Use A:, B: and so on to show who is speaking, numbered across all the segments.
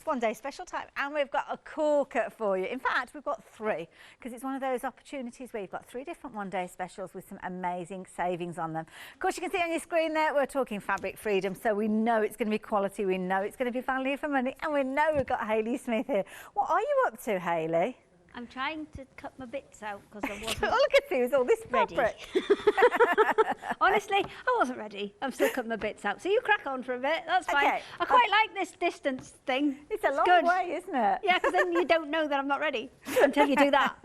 A: one day special time, and we've got a corker for you. In fact, we've got three, because it's one of those opportunities where you've got three different one day specials with some amazing savings on them. Of course, you can see on your screen there, we're talking fabric freedom, so we know it's going to be quality, we know it's going to be value for money, and we know we've got Hayley Smith here. What are you up to, Hayley?
B: I'm trying to cut my bits out because I wasn't
A: All I could see was all this
B: ready.
A: fabric.
B: Honestly, I wasn't ready. I'm still cutting my bits out. So you crack on for a bit. That's fine.
A: Okay.
B: I quite like this distance thing.
A: It's a long
B: good.
A: way, isn't it?
B: Yeah, because then you don't know that I'm not ready until you do that.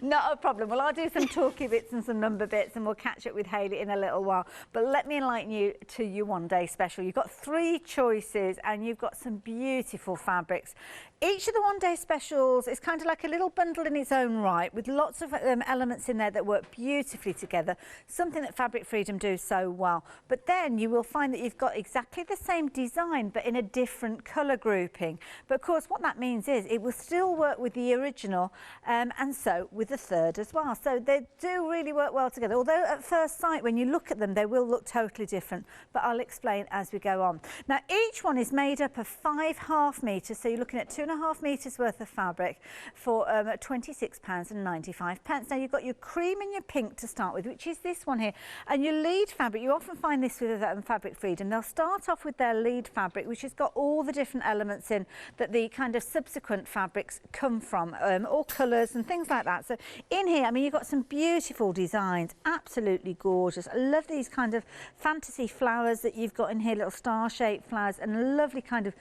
A: Not a problem. Well, I'll do some talky bits and some number bits, and we'll catch up with Hayley in a little while. But let me enlighten you to your one day special. You've got three choices, and you've got some beautiful fabrics. Each of the one day specials is kind of like a little bundle in its own right, with lots of elements in there that work beautifully together, something that Fabric Freedom do so well. But then you will find that you've got exactly the same design but in a different colour grouping. But of course what that means is it will still work with the original and so with the third as well. So they do really work well together, although at first sight when you look at them they will look totally different, but I'll explain as we go on. Now each one is made up of 5 half metres, so you're looking at 2.5 metres worth of fabric for £26.95. Now you've got your cream and your pink to start with, which is this one here, and your lead fabric. You often find this with Fabric Freedom. They'll start off with their lead fabric, which has got all the different elements in that the kind of subsequent fabrics come from, all colours and things like that. So in here, I mean, you've got some beautiful designs, absolutely gorgeous. I love these kind of fantasy flowers that you've got in here, little star-shaped flowers, and lovely kind of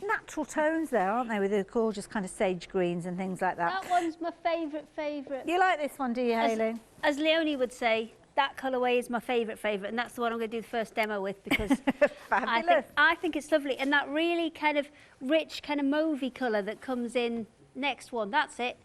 A: natural tones there, aren't they, with the gorgeous kind of sage greens and things like that.
B: That one's my favourite.
A: You like this one, do you, Hayley?
B: As Leonie would say, that colourway is my favourite, and that's the one I'm going to do the first demo with because I think it's lovely. And that really kind of rich, kind of mauvey colour that comes in next one, that's it.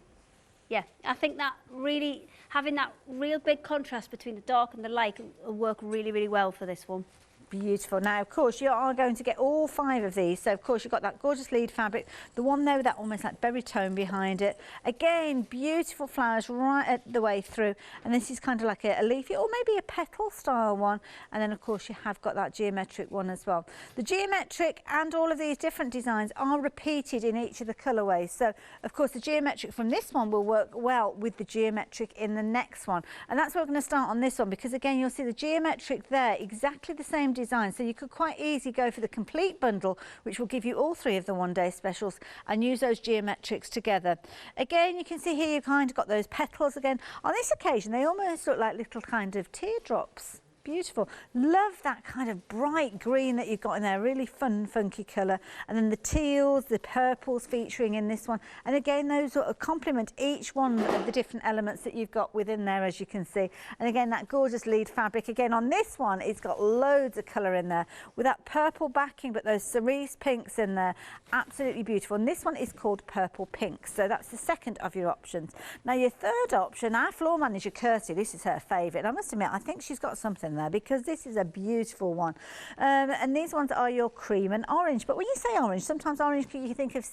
B: Yeah, I think that really, having that real big contrast between the dark and the light will work really, really well for this one.
A: Beautiful. Now, of course, you are going to get all 5 of these. So, of course, you've got that gorgeous lead fabric, the one there with that almost like berry tone behind it. Again, beautiful flowers right at the way through. And this is kind of like a leafy or maybe a petal style one. And then, of course, you have got that geometric one as well. The geometric and all of these different designs are repeated in each of the colourways. So, of course, the geometric from this one will work well with the geometric in the next one. And that's where we're going to start on this one because, again, you'll see the geometric there, exactly the same design, so you could quite easily go for the complete bundle, which will give you all 3 of the one day specials, and use those geometrics together. Again, you can see here you've kind of got those petals again. On this occasion they almost look like little kind of teardrops. Beautiful. Love that kind of bright green that you've got in there, really fun, funky colour. And then the teals, the purples featuring in this one. And again, those sort of complement each one of the different elements that you've got within there, as you can see. And again, that gorgeous lead fabric. Again, on this one, it's got loads of colour in there with that purple backing, but those cerise pinks in there. Absolutely beautiful. And this one is called Purple Pink. So that's the second of your options. Now, your third option, our floor manager, Kirsty, this is her favourite. And I must admit, I think she's got something there because this is a beautiful one, and these ones are your cream and orange. But when you say orange, sometimes orange you think of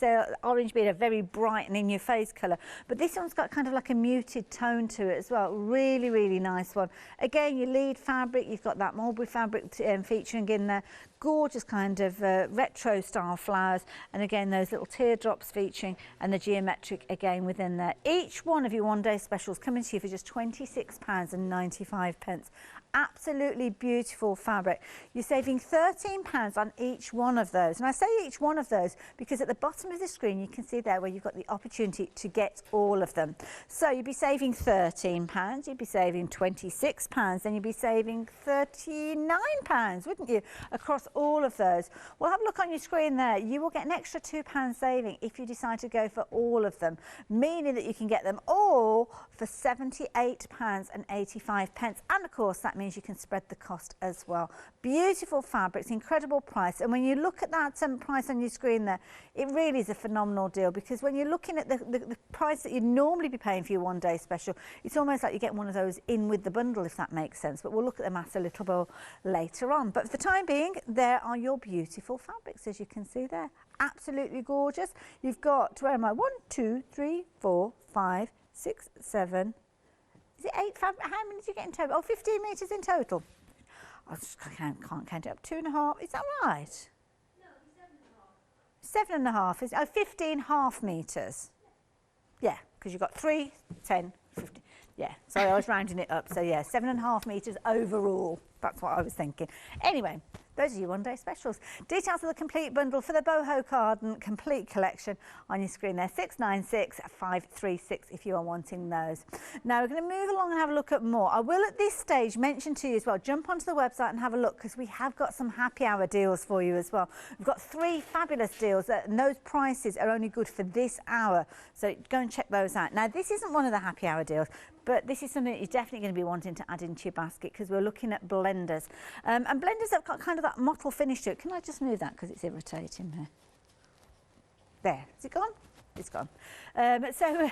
A: orange being a very bright and in your face colour, but this one's got kind of like a muted tone to it as well. Really, really nice one. Again, your lead fabric, you've got that mulberry fabric featuring in there, gorgeous kind of retro style flowers, and again those little teardrops featuring, and the geometric again within there. Each one of your one day specials coming to you for just £26.95. Absolutely beautiful fabric. You're saving £13 on each one of those. And I say each one of those because at the bottom of the screen you can see there where you've got the opportunity to get all of them. So you'd be saving £13, you'd be saving £26, then you'd be saving £39, wouldn't you, across all of those. Well, have a look on your screen there. You will get an extra £2 saving if you decide to go for all of them, meaning that you can get them all for £78.85. And of course that means you can spread the cost as well. Beautiful fabrics, incredible price, and when you look at that price on your screen there, it really is a phenomenal deal, because when you're looking at the price that you'd normally be paying for your one day special, it's almost like you get one of those in with the bundle, if that makes sense. But we'll look at the maths a little bit later on. But for the time being, there are your beautiful fabrics, as you can see there. Absolutely gorgeous. You've got, where am I? 1, 2, 3, 4, 5, 6, 7. Is it 8 fabric? How many did you get in total? Oh, 15 metres in total. I just can't count it up. 2.5. Is that right? No, 7.5. 7.5 is, 15 half metres. Yeah, because you've got 3, 10, 15. Yeah, sorry, I was rounding it up. So yeah, 7.5 metres overall. That's what I was thinking. Anyway, those are your one-day specials. Details of the complete bundle for the Boho Garden complete collection on your screen there, 696-536 if you are wanting those. Now we're going to move along and have a look at more. I will at this stage mention to you as well, jump onto the website and have a look because we have got some happy hour deals for you as well. We've got 3 fabulous deals and those prices are only good for this hour. So go and check those out. Now this isn't one of the happy hour deals, but this is something that you're definitely going to be wanting to add into your basket because we're looking at blenders. And blenders have got kind of that mottled finish to it. Can I just move that because it's irritating me? There. Is it gone? It's gone. So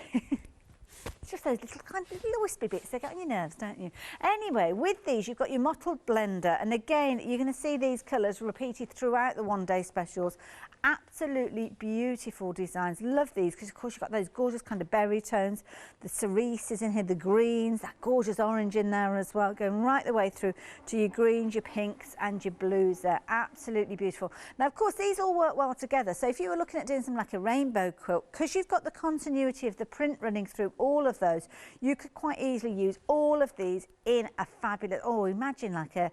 A: it's just those little kind of little wispy bits. They get on your nerves, don't you? Anyway, with these, you've got your mottled blender. And again, you're going to see these colours repeated throughout the one-day specials. Absolutely beautiful designs. Love these because, of course, you've got those gorgeous kind of berry tones. The cerise is in here, the greens, that gorgeous orange in there as well, going right the way through to your greens, your pinks and your blues. They're absolutely beautiful. Now, of course, these all work well together. So if you were looking at doing something like a rainbow quilt, because you've got the continuity of the print running through all of those, you could quite easily use all of these in a fabulous, oh, imagine like a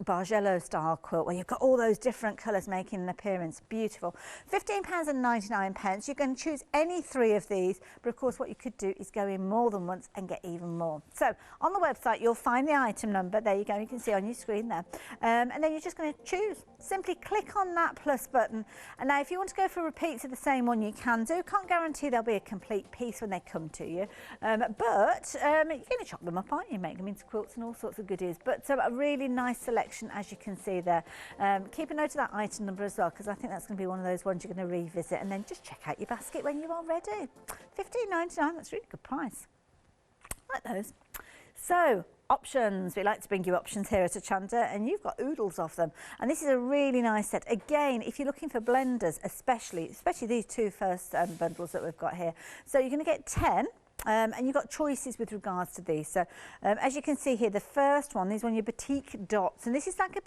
A: Bargello style quilt where you've got all those different colours making an appearance. Beautiful. £15.99. You can choose any 3 of these, but of course what you could do is go in more than once and get even more. So on the website you'll find the item number. There you go, you can see on your screen there. And then you're just going to choose. Simply click on that plus button. And now if you want to go for repeats of the same one, you can do. Can't guarantee there'll be a complete piece when they come to you. But you're going to chop them up, aren't you? Make them into quilts and all sorts of goodies. But a really nice selection, as you can see there. Keep a note of that item number as well, because I think that's going to be one of those ones you're going to revisit. And then just check out your basket when you are ready. £15.99, that's a really good price. Like those. So, options. We like to bring you options here at Hochanda, and you've got oodles of them. And this is a really nice set. Again, if you're looking for blenders, especially these 2 first bundles that we've got here. So you're going to get 10. And you've got choices with regards to these. So as you can see here, the first one, these are your batik dots, and this is like a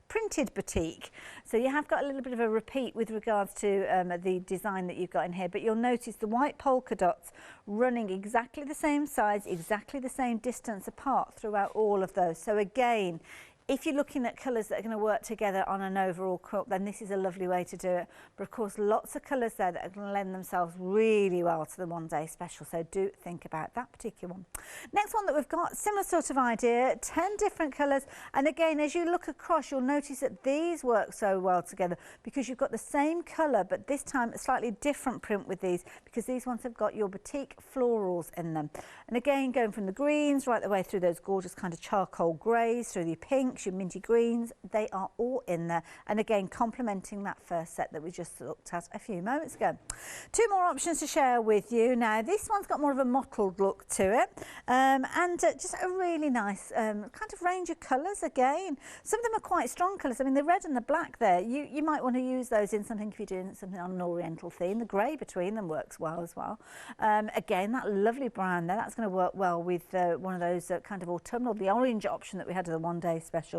A: printed batik. So you have got a little bit of a repeat with regards to the design that you've got in here, but you'll notice the white polka dots running exactly the same size, exactly the same distance apart throughout all of those. So again, if you're looking at colours that are going to work together on an overall quilt, then this is a lovely way to do it. But of course, lots of colours there that are going to lend themselves really well to the one-day special. So do think about that particular one. Next one that we've got, similar sort of idea, 10 different colours. And again, as you look across, you'll notice that these work so well together because you've got the same colour, but this time a slightly different print with these, because these ones have got your batik florals in them. And again, going from the greens right the way through those gorgeous kind of charcoal greys, through the pinks, your minty greens, they are all in there. And again, complementing that first set that we just looked at a few moments ago. 2 more options to share with you. Now, this one's got more of a mottled look to it, and just a really nice kind of range of colours again. Some of them are quite strong colours. I mean, the red and the black there, you might want to use those in something if you're doing something on an oriental theme. The grey between them works well as well. Again, that lovely brown there, that's going to work well with one of those kind of autumnal, the orange option that we had at the one-day special.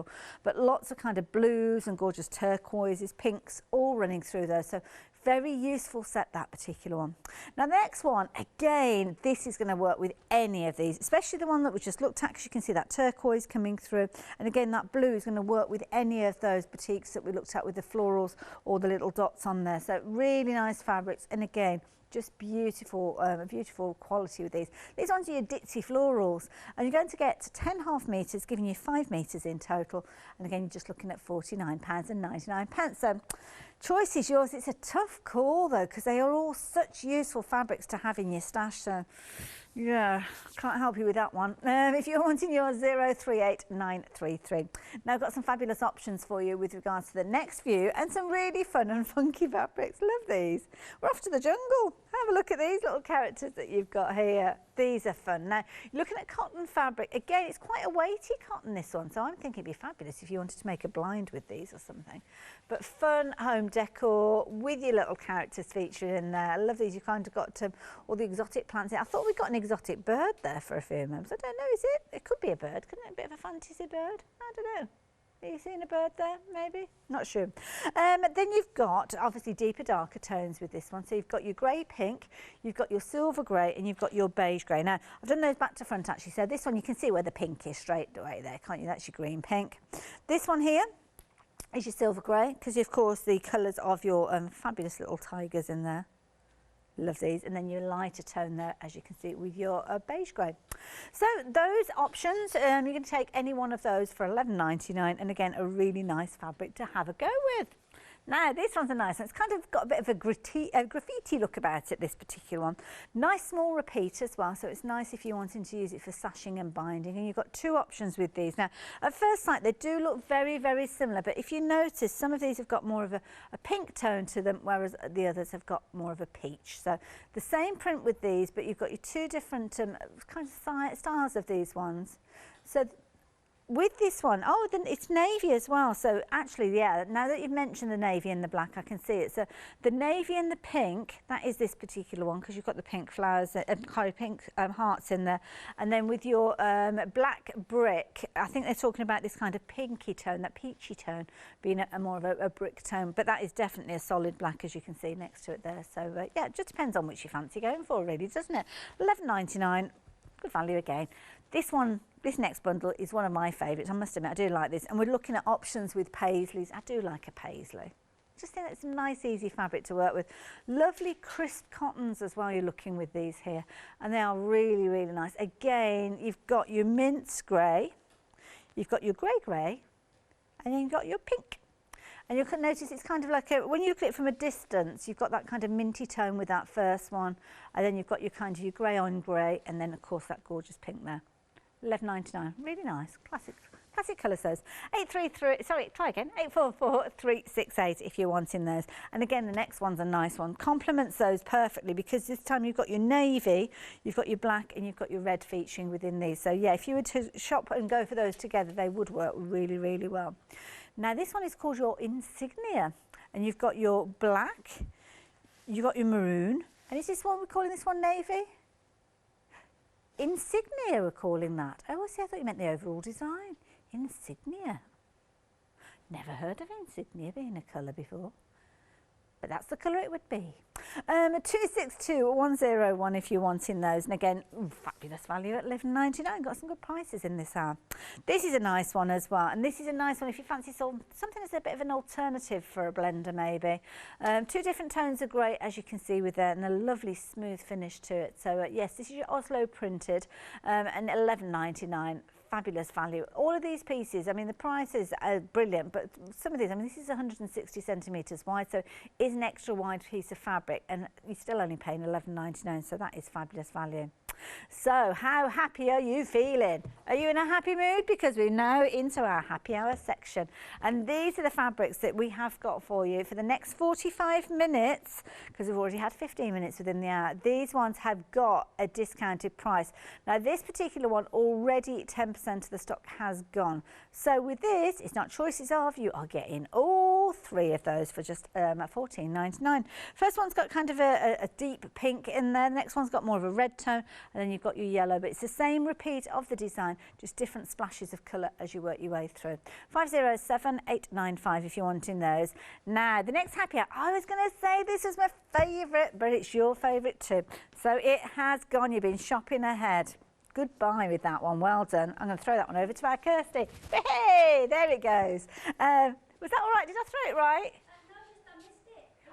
A: But lots of kind of blues and gorgeous turquoises, pinks, all running through there. So very useful set, that particular one. Now the next one, again, this is going to work with any of these, especially the one that we just looked at, because you can see that turquoise coming through. And again, that blue is going to work with any of those batiks that we looked at with the florals or the little dots on there. So really nice fabrics. And again, just beautiful, beautiful quality with these. These ones are your Dixie florals, and you're going to get 10 half metres, giving you 5 metres in total. And again, you're just looking at £49.99. So choice is yours. It's a tough call though, because they are all such useful fabrics to have in your stash. So yeah, can't help you with that one. If you're wanting yours, 038933. Now I've got some fabulous options for you with regards to the next few, and some really fun and funky fabrics. Love these. We're off to the jungle. Have a look at these little characters that you've got here. These are fun. Now, you're looking at cotton fabric. Again, it's quite a weighty cotton, this one, so I'm thinking it'd be fabulous if you wanted to make a blind with these or something. But fun home decor with your little characters featured in there. I love these. You kind of got all the exotic plants. I thought we got an exotic bird there for a few moments. I don't know, is it? It could be a bird, couldn't it? A bit of a fantasy bird? I don't know. Are you seeing a bird there, maybe? Not sure. Then you've got, obviously, deeper, darker tones with this one. So you've got your grey pink, you've got your silver grey, and you've got your beige grey. Now, I've done those back to front, actually. So this one, you can see where the pink is straight away there, can't you? That's your green pink. This one here is your silver grey, because, of course, the colours of your fabulous little tigers in there. Love these. And then your lighter tone there, as you can see, with your beige grey. So those options, you can take any one of those for $11.99, and again, a really nice fabric to have a go with. Now, this one's a nice one. It's kind of got a bit of a graffiti look about it, this particular one. Nice small repeat as well, so it's nice if you're wanting to use it for sashing and binding. And you've got two options with these. Now, at first sight, they do look very, very similar, but if you notice, some of these have got more of a pink tone to them, whereas the others have got more of a peach. So the same print with these, but you've got your two different kind of styles of these ones. So with this one, oh, then it's navy as well. So actually, yeah, now that you've mentioned the navy and the black, I can see it. So the navy and the pink, that is this particular one, because you've got the pink flowers, pink hearts in there. And then with your black brick, I think they're talking about this kind of pinky tone, that peachy tone, being more of a brick tone. But that is definitely a solid black, as you can see next to it there. So yeah, it just depends on which you fancy going for, really, doesn't it? $11.99, good value again. This one, this next bundle is one of my favourites. I must admit, I do like this. And we're looking at options with paisleys. I do like a paisley. Just think it's a nice, easy fabric to work with. Lovely crisp cottons as well you're looking with these here. And they are really, really nice. Again, you've got your mince grey, you've got your grey, and then you've got your pink. And you can notice it's kind of like when you look at it from a distance, you've got that kind of minty tone with that first one. And then you've got your kind of your grey on grey, and then, of course, that gorgeous pink there. $11.99, really nice, classic colours those. 844-368 if you're wanting those. And again, the next one's a nice one, complements those perfectly, because this time you've got your navy, you've got your black, and you've got your red featuring within these. So yeah, if you were to shop and go for those together, they would work really, really well. Now this one is called your insignia, and you've got your black, you've got your maroon, and is this one, we're calling this one navy? Insignia, we're calling that. Oh, I see, I thought you meant the overall design. Insignia. Never heard of insignia being a colour before, but that's the colour it would be. 262101 if you're wanting those. And again, fabulous value at $11.99. Got some good prices in this hour. This is a nice one as well. And this is a nice one if you fancy something that's a bit of an alternative for a blender maybe. Two different tones of grey, as you can see with that, and a lovely smooth finish to it. So yes, this is your Oslo printed, and $11.99. Fabulous value. All of these pieces, I mean, the prices are brilliant, but some of these, I mean, this is 160 centimetres wide, so it is an extra wide piece of fabric, and you're still only paying $11.99, so that is fabulous value. So how happy are you feeling? Are you in a happy mood? Because we're now into our happy hour section, and these are the fabrics that we have got for you for the next 45 minutes, because we've already had 15 minutes within the hour. These ones have got a discounted price. Now this particular one, already 10% of the stock has gone. So with this, it's not choices of, you are getting all three of those for just $14.99. First one's got kind of a deep pink in there. The next one's got more of a red tone, and then you've got your yellow, but it's the same repeat of the design, just different splashes of colour as you work your way through. 507895 if you're wanting those. Now, the next happy hour, I was going to say this is my favourite, but it's your favourite too. So it has gone, you've been shopping ahead. Goodbye with that one, well done. I'm going to throw that one over to our Kirsty. Hey, there it goes. Was that all right? Did I throw it right?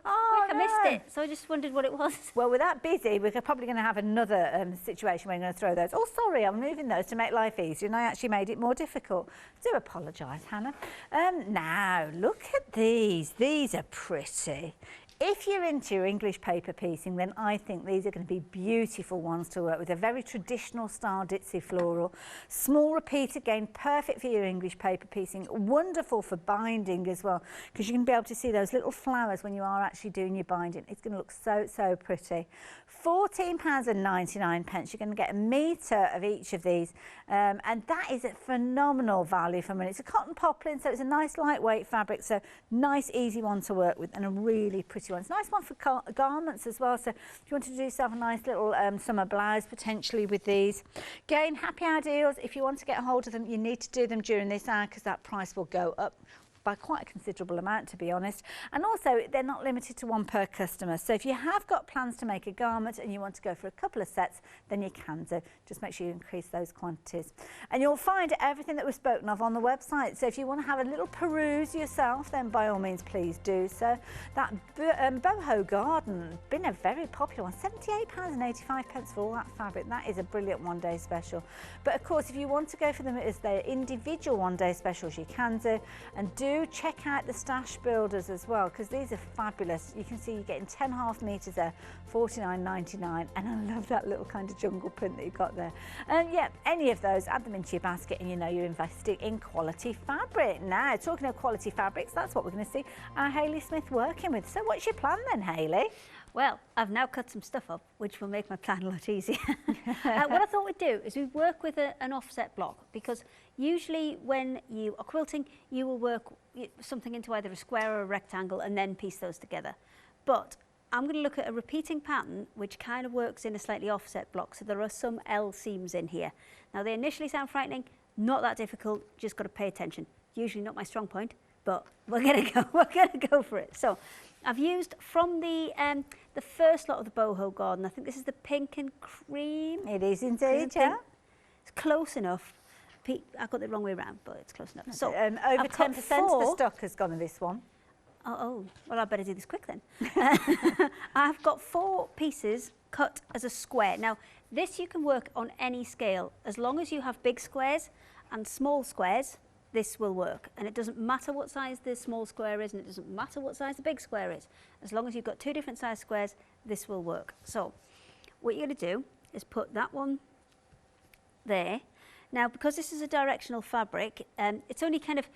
B: I missed it, so I just wondered what it was.
A: Well, we're that busy, we're probably going to have another situation where we're going to throw those. Oh, sorry, I'm moving those to make life easier, and I actually made it more difficult. Do apologise, Hannah. Now, look at these. These are pretty. If you're into your English paper piecing, then I think these are going to be beautiful ones to work with. A very traditional style ditzy floral. Small repeat again, perfect for your English paper piecing. Wonderful for binding as well, because you can be able to see those little flowers when you are actually doing your binding. It's going to look so, so pretty. £14.99. You're going to get a metre of each of these, and that is a phenomenal value for money. It's a cotton poplin, so it's a nice lightweight fabric, so nice, easy one to work with, and a really pretty pretty one. It's a nice one for garments as well. So if you want to do yourself a nice little summer blouse potentially with these. Again, happy hour deals. If you want to get a hold of them, you need to do them during this hour because that price will go up by quite a considerable amount, to be honest. And also, they're not limited to one per customer. So if you have got plans to make a garment and you want to go for a couple of sets, then you can do. Just make sure you increase those quantities. And you'll find everything that we've spoken of on the website. So if you want to have a little peruse yourself, then by all means, please do so. That boho garden, been a very popular one. £78.85 for all that fabric. That is a brilliant one-day special. But of course, if you want to go for them as their individual one-day specials, you can do. And do check out the stash builders as well, because these are fabulous. You can see you're getting 10.5 metres there, $49.99, and I love that little kind of jungle print that you've got there. And yeah, any of those, add them into your basket and you know you're investing in quality fabric. Now, talking of quality fabrics, that's what we're going to see our Hayley Smith working with. So what's your plan then, Hayley?
B: Well, I've now cut some stuff up, which will make my plan a lot easier. What I thought we'd do is we'd work with an offset block, because usually when you are quilting, you will work something into either a square or a rectangle and then piece those together. But I'm going to look at a repeating pattern which kind of works in a slightly offset block. So there are some L seams in here. Now they initially sound frightening, not that difficult, just got to pay attention. Usually not my strong point, but we're going to go for it. So I've used from the first lot of the boho garden, I think this is the pink and cream.
A: It is indeed, yeah.
B: It's close enough. I got it the wrong way around, but it's close enough. So
A: over 10% of the stock has gone in this one.
B: Oh, well, I better do this quick then. I've got 4 pieces cut as a square. Now, this you can work on any scale. As long as you have big squares and small squares, this will work. And it doesn't matter what size the small square is, and it doesn't matter what size the big square is. As long as you've got 2 different size squares, this will work. So what you're going to do is put that one there. Now, because this is a directional fabric, it's only kind of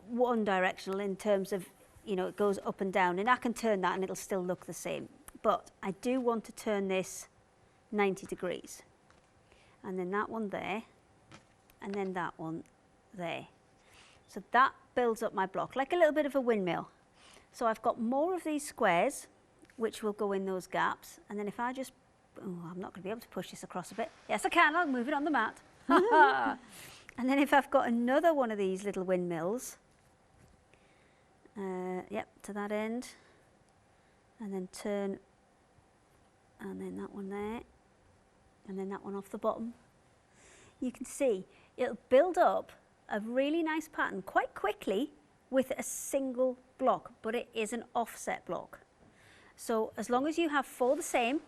B: one directional in terms of, you know, it goes up and down, and I can turn that and it'll still look the same. But I do want to turn this 90 degrees. And then that one there, and then that one there. So that builds up my block, like a little bit of a windmill. So I've got more of these squares, which will go in those gaps. And then if I just, oh, I'm not going to be able to push this across a bit. Yes, I can, I'll move it on the mat. And then if I've got another one of these little windmills, yep, to that end, and then turn, and then that one there, and then that one off the bottom, you can see it'll build up a really nice pattern quite quickly with a single block, but it is an offset block. So as long as you have 4 the same,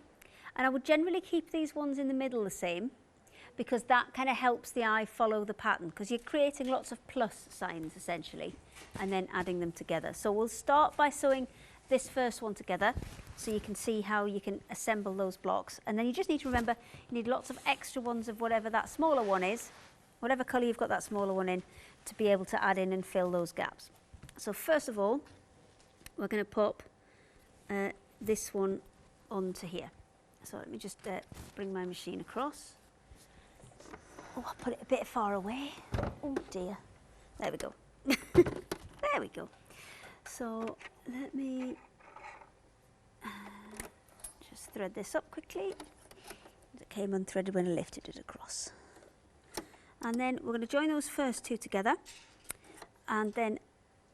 B: and I would generally keep these ones in the middle the same, because that kind of helps the eye follow the pattern, because you're creating lots of plus signs essentially and then adding them together. So we'll start by sewing this first one together so you can see how you can assemble those blocks. And then you just need to remember you need lots of extra ones of whatever that smaller one is, whatever colour you've got that smaller one in, to be able to add in and fill those gaps. So first of all, we're going to pop this one onto here. So let me just bring my machine across. Oh, I put it a bit far away. Oh dear. There we go. There we go. So let me just thread this up quickly. It came unthreaded when I lifted it across. And then we're going to join those first 2 together. And then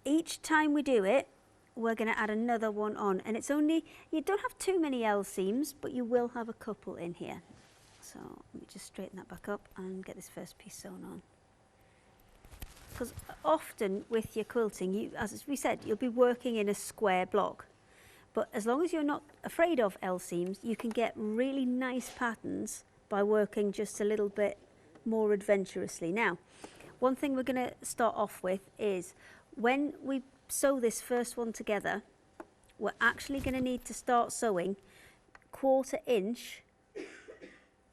B: each time we do it, we're going to add another one on. And it's only, you don't have too many L seams, but you will have a couple in here. So let me just straighten that back up and get this first piece sewn on. Because often with your quilting, you, as we said, you'll be working in a square block. But as long as you're not afraid of L seams, you can get really nice patterns by working just a little bit more adventurously. Now, one thing we're going to start off with is when we sew this first one together, we're actually going to need to start sewing 1/4 inch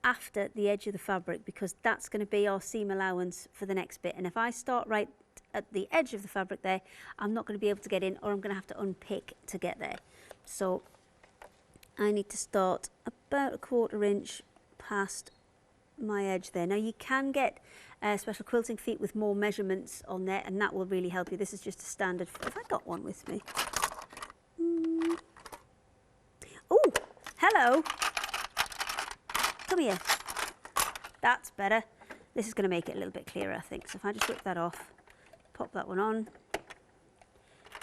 B: after the edge of the fabric, because that's going to be our seam allowance for the next bit. And if I start right at the edge of the fabric there, I'm not going to be able to get in, or I'm going to have to unpick to get there. So I need to start about 1/4 inch past my edge there. Now you can get special quilting feet with more measurements on there, and that will really help you. This is just a standard, if I got one with me. So, come here. That's better. This is going to make it a little bit clearer, I think. So if I just whip that off, pop that one on.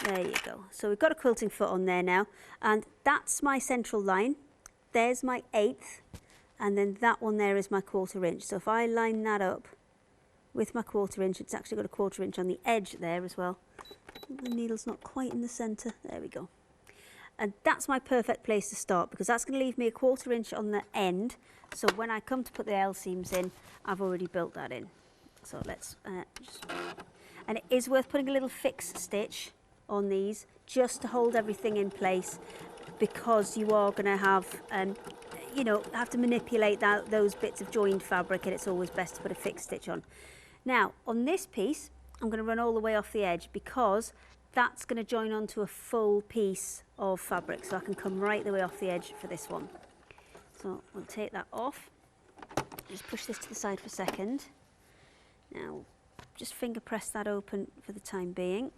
B: There you go. So we've got a quilting foot on there now, and that's my central line. There's my 1/8, and then that one there is my 1/4 inch. So if I line that up with my 1/4 inch, it's actually got a 1/4 inch on the edge there as well. The needle's not quite in the centre. There we go. And that's my perfect place to start, because that's going to leave me a 1/4 inch on the end. So when I come to put the L seams in, I've already built that in. So let's and it is worth putting a little fixed stitch on these just to hold everything in place, because you are going to have, you know, have to manipulate those bits of joined fabric, and it's always best to put a fixed stitch on. Now on this piece, I'm going to run all the way off the edge, because that's going to join onto a full piece of fabric, so I can come right the way off the edge for this one. So we'll take that off. Just push this to the side for a second. Now just finger press that open for the time being.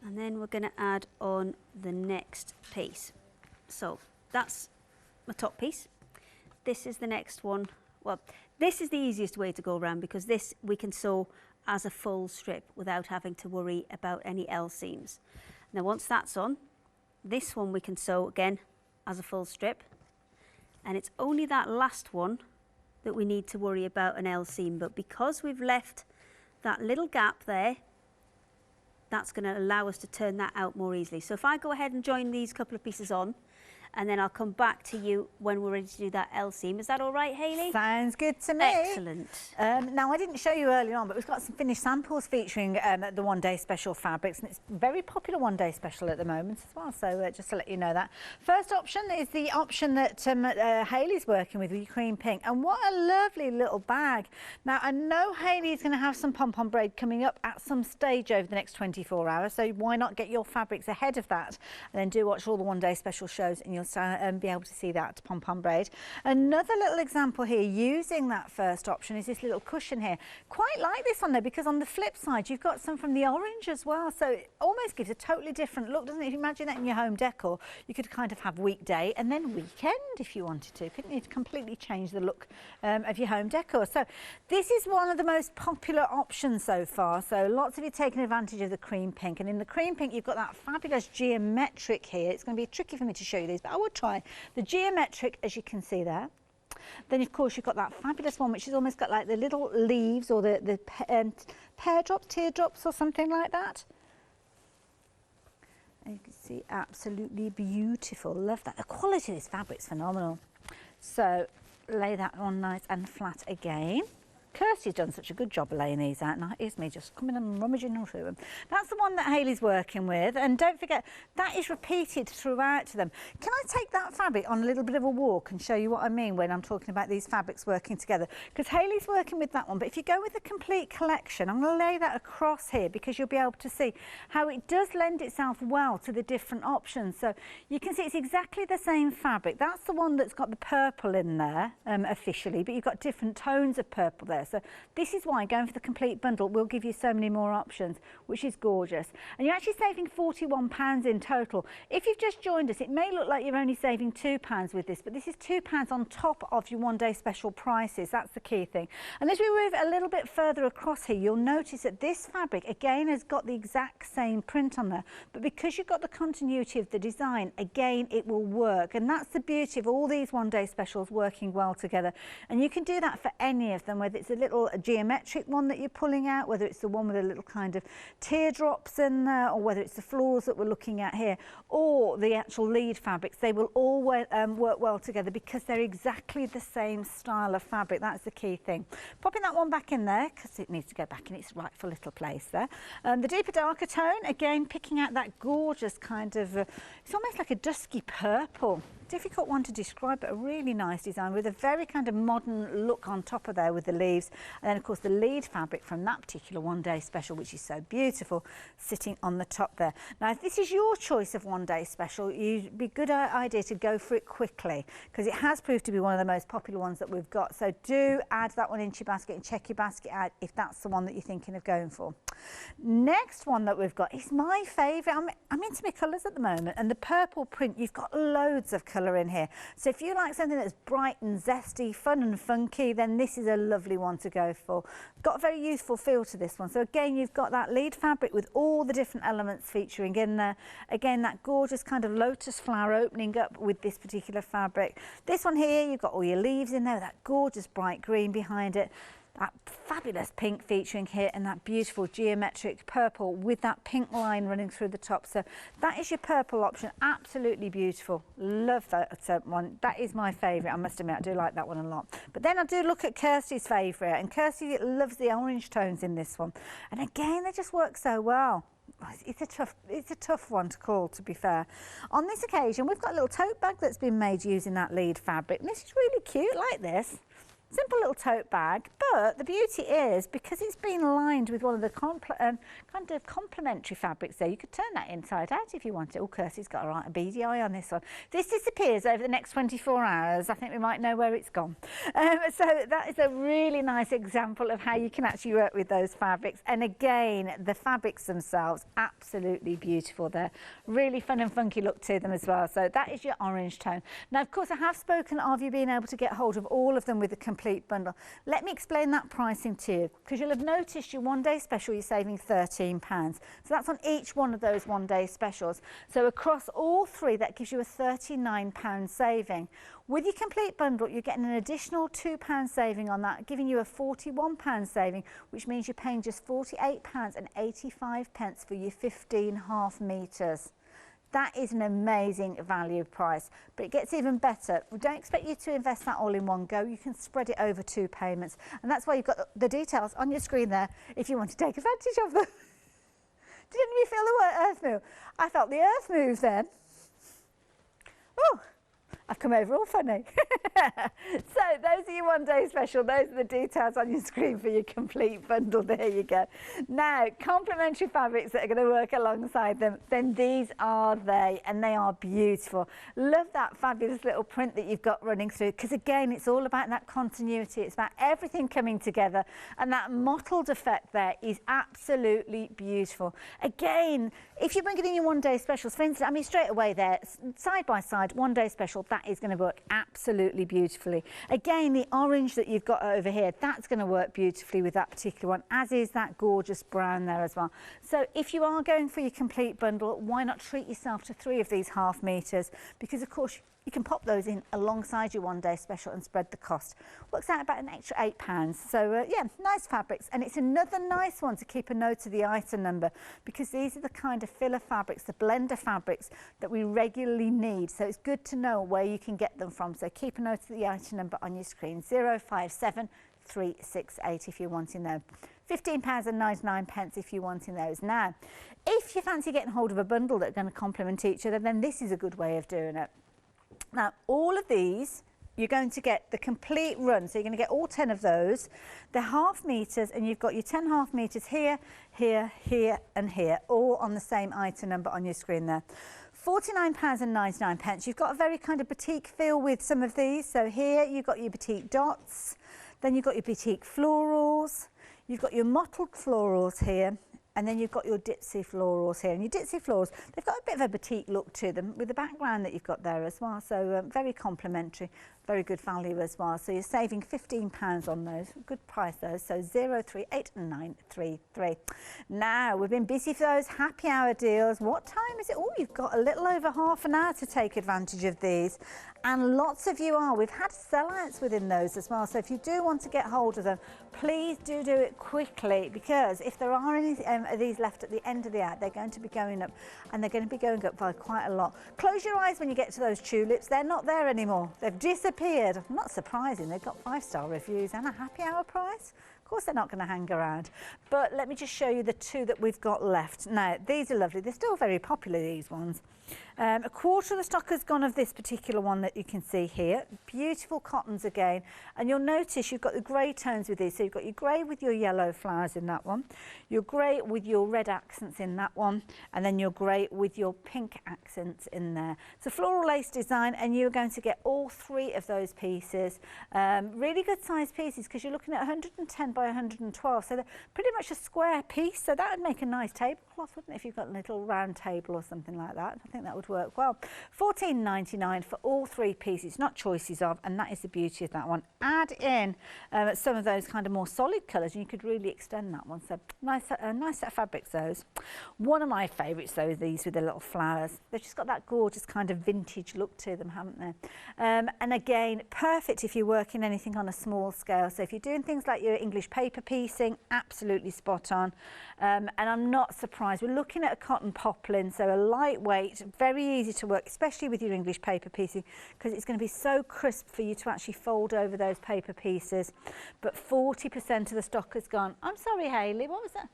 B: And then we're going to add on the next piece. So that's my top piece. This is the next one. Well, this is the easiest way to go around, because this we can sew as a full strip without having to worry about any L seams. Now once that's on, this one we can sew again as a full strip, and it's only that last one that we need to worry about an L seam, but because we've left that little gap there, that's going to allow us to turn that out more easily. So if I go ahead and join these couple of pieces on, and then I'll come back to you when we're ready to do that L seam. Is that all right, Hayley?
A: Sounds good to me.
B: Excellent.
A: Now, I didn't show you earlier on, but we've got some finished samples featuring the one-day special fabrics, and it's a very popular one-day special at the moment as well, so just to let you know that. First option is the option that Hayley's working with your cream pink, and what a lovely little bag. Now, I know Hayley's going to have some pom-pom braid coming up at some stage over the next 24 hours, so why not get your fabrics ahead of that, and then do watch all the one-day special shows, and you'll be able to see that pom-pom braid. Another little example here using that first option is this little cushion here. Quite like this one though, because on the flip side you've got some from the orange as well, so it almost gives a totally different look, doesn't it? If you imagine that in your home decor, you could kind of have weekday and then weekend if you wanted to, couldn't you? To completely change the look of your home decor. So this is one of the most popular options so far, so lots of you taking advantage of the cream pink, and in the cream pink you've got that fabulous geometric here. It's going to be tricky for me to show you these, but I will try. The geometric, as you can see there. Then of course you've got that fabulous one which has almost got like the little leaves, or the pear drops, teardrops or something like that. And you can see, absolutely beautiful. Love that. The quality of this fabric's phenomenal. So lay that on nice and flat again. Kirsty's done such a good job of laying these out. Now here's me just coming and rummaging through them. That's the one that Hayley's working with, and don't forget that is repeated throughout to them. Can I take that fabric on a little bit of a walk and show you what I mean when I'm talking about these fabrics working together? Because Hayley's working with that one, but if you go with the complete collection, I'm going to lay that across here because you'll be able to see how it does lend itself well to the different options. So you can see it's exactly the same fabric. That's the one that's got the purple in there officially, but you've got different tones of purple there. So this is why going for the complete bundle will give you so many more options, which is gorgeous. And you're actually saving £41 in total. If you've just joined us, it may look like you're only saving £2 with this, but this is £2 on top of your one-day special prices. That's the key thing. And as we move a little bit further across here, you'll notice that this fabric, again, has got the exact same print on there. But because you've got the continuity of the design, again, it will work. And that's the beauty of all these one-day specials working well together. And you can do that for any of them, whether it's a little geometric one that you're pulling out, whether it's the one with a little kind of teardrops in there, or whether it's the florals that we're looking at here, or the actual lead fabrics. They will all work well together because they're exactly the same style of fabric. That's the key thing. Popping that one back in there because it needs to go back in its rightful little place there. The deeper darker tone, again picking out that gorgeous kind of, it's almost like a dusky purple. Difficult one to describe, but a really nice design with a very kind of modern look on top of there with the leaves, and then of course the lead fabric from that particular one-day special, which is so beautiful, sitting on the top there. Now if this is your choice of one-day special, it'd be a good idea to go for it quickly because it has proved to be one of the most popular ones that we've got. So do add that one into your basket and check your basket out if that's the one that you're thinking of going for. Next one that we've got is my favourite. I'm into my colours at the moment, and the purple print, you've got loads of colour in here. So if you like something that's bright and zesty, fun and funky, then this is a lovely one to go for. Got a very youthful feel to this one. So again, you've got that lead fabric with all the different elements featuring in there. Again, that gorgeous kind of lotus flower opening up with this particular fabric. This one here, you've got all your leaves in there, that gorgeous bright green behind it. That fabulous pink featuring here, and that beautiful geometric purple with that pink line running through the top. So that is your purple option. Absolutely beautiful. Love that one. That is my favourite. I must admit, I do like that one a lot. But then I do look at Kirsty's favourite, and Kirsty loves the orange tones in this one. And again, they just work so well. It's a tough one to call, to be fair. On this occasion, we've got a little tote bag that's been made using that lead fabric. And this is really cute, like this. Simple little tote bag, but the beauty is because it's been lined with one of the kind of complementary fabrics there, you could turn that inside out if you want it. Oh, Kirsty's got a beady eye on this one. This disappears over the next 24 hours. I think we might know where it's gone. So that is a really nice example of how you can actually work with those fabrics. And again, the fabrics themselves, absolutely beautiful there. Really fun and funky look to them as well. So that is your orange tone. Now, of course, I have spoken of you being able to get hold of all of them with the complete bundle. Let me explain that pricing to you, because you'll have noticed your one-day special, you're saving £13. So that's on each one of those one-day specials. So across all three, that gives you a £39 saving. With your complete bundle, you're getting an additional £2 saving on that, giving you a £41 saving, which means you're paying just £48.85 for your 15 half metres. That is an amazing value price, but it gets even better. We don't expect you to invest that all in one go. You can spread it over 2 payments, and that's why you've got the details on your screen there if you want to take advantage of them. Didn't you feel the earth move? I felt the earth move then. Oh, I've come over all funny. So those are your one-day special. Those are the details on your screen for your complete bundle. There you go. Now, complementary fabrics that are going to work alongside them, then these are they, and they are beautiful. Love that fabulous little print that you've got running through, because again, it's all about that continuity. It's about everything coming together, and that mottled effect there is absolutely beautiful. Again, if you're bringing in your one-day specials, for instance, I mean, straight away there, side by side, one-day special, that is going to work absolutely beautifully. Again, the orange that you've got over here, that's going to work beautifully with that particular one, as is that gorgeous brown there as well. So if you are going for your complete bundle, why not treat yourself to 3 of these half metres? Because of course you can pop those in alongside your one-day special and spread the cost. Works out about an extra £8. So yeah, nice fabrics. And it's another nice one to keep a note of the item number, because these are the kind of filler fabrics, the blender fabrics that we regularly need. So it's good to know where you can get them from. So keep a note of the item number on your screen, 057368 if you're wanting those. £15.99 if you're wanting those. Now, if you fancy getting hold of a bundle that are going to complement each other, then this is a good way of doing it. Now, all of these, you're going to get the complete run. So you're going to get all 10 of those. They're half metres, and you've got your 10 half metres here, here, here, and here, all on the same item number on your screen there. £49.99. You've got a very kind of boutique feel with some of these. So here you've got your boutique dots, then you've got your boutique florals, you've got your mottled florals here, and then you've got your ditzy florals here. And your ditzy florals, they've got a bit of a boutique look to them with the background that you've got there as well. So very complimentary, very good value as well. So you're saving £15 on those. Good price those. So 038933. Now, we've been busy for those happy hour deals. What time is it? Oh, you've got a little over half an hour to take advantage of these. And lots of you are. We've had sellouts within those as well. So if you do want to get hold of them, please do it quickly, because if there are any of these left at the end of the ad, they're going to be going up, and they're going to be going up by quite a lot. Close your eyes when you get to those tulips. They're not there anymore. They've disappeared. Not surprising. They've got 5-star reviews and a happy hour price. Of course they're not going to hang around. But let me just show you the 2 that we've got left. Now, these are lovely. They're still very popular, these ones. A quarter of the stock has gone of this particular one that you can see here. Beautiful cottons again. And you'll notice you've got the grey tones with these. So you've got your grey with your yellow flowers in that one, your grey with your red accents in that one, and then your grey with your pink accents in there. It's a floral lace design, and you're going to get all 3 of those pieces. Really good size pieces, because you're looking at 110 by by 112, so they're pretty much a square piece, so that would make a nice tablecloth, wouldn't it, if you've got a little round table or something like that. I think that would work well. £14.99 for all 3 pieces, not choices of, and that is the beauty of that one. Add in some of those kind of more solid colours and you could really extend that one, so nice set of fabrics those. One of my favourites though, these with the little flowers. They've just got that gorgeous kind of vintage look to them, haven't they? And again, perfect if you're working anything on a small scale. So if you're doing things like your English paper piecing, absolutely spot on. And I'm not surprised. We're looking at a cotton poplin, so a lightweight, very easy to work, especially with your English paper piecing, because it's going to be so crisp for you to actually fold over those paper pieces. But 40% of the stock has gone. I'm sorry, Hayley, what was that?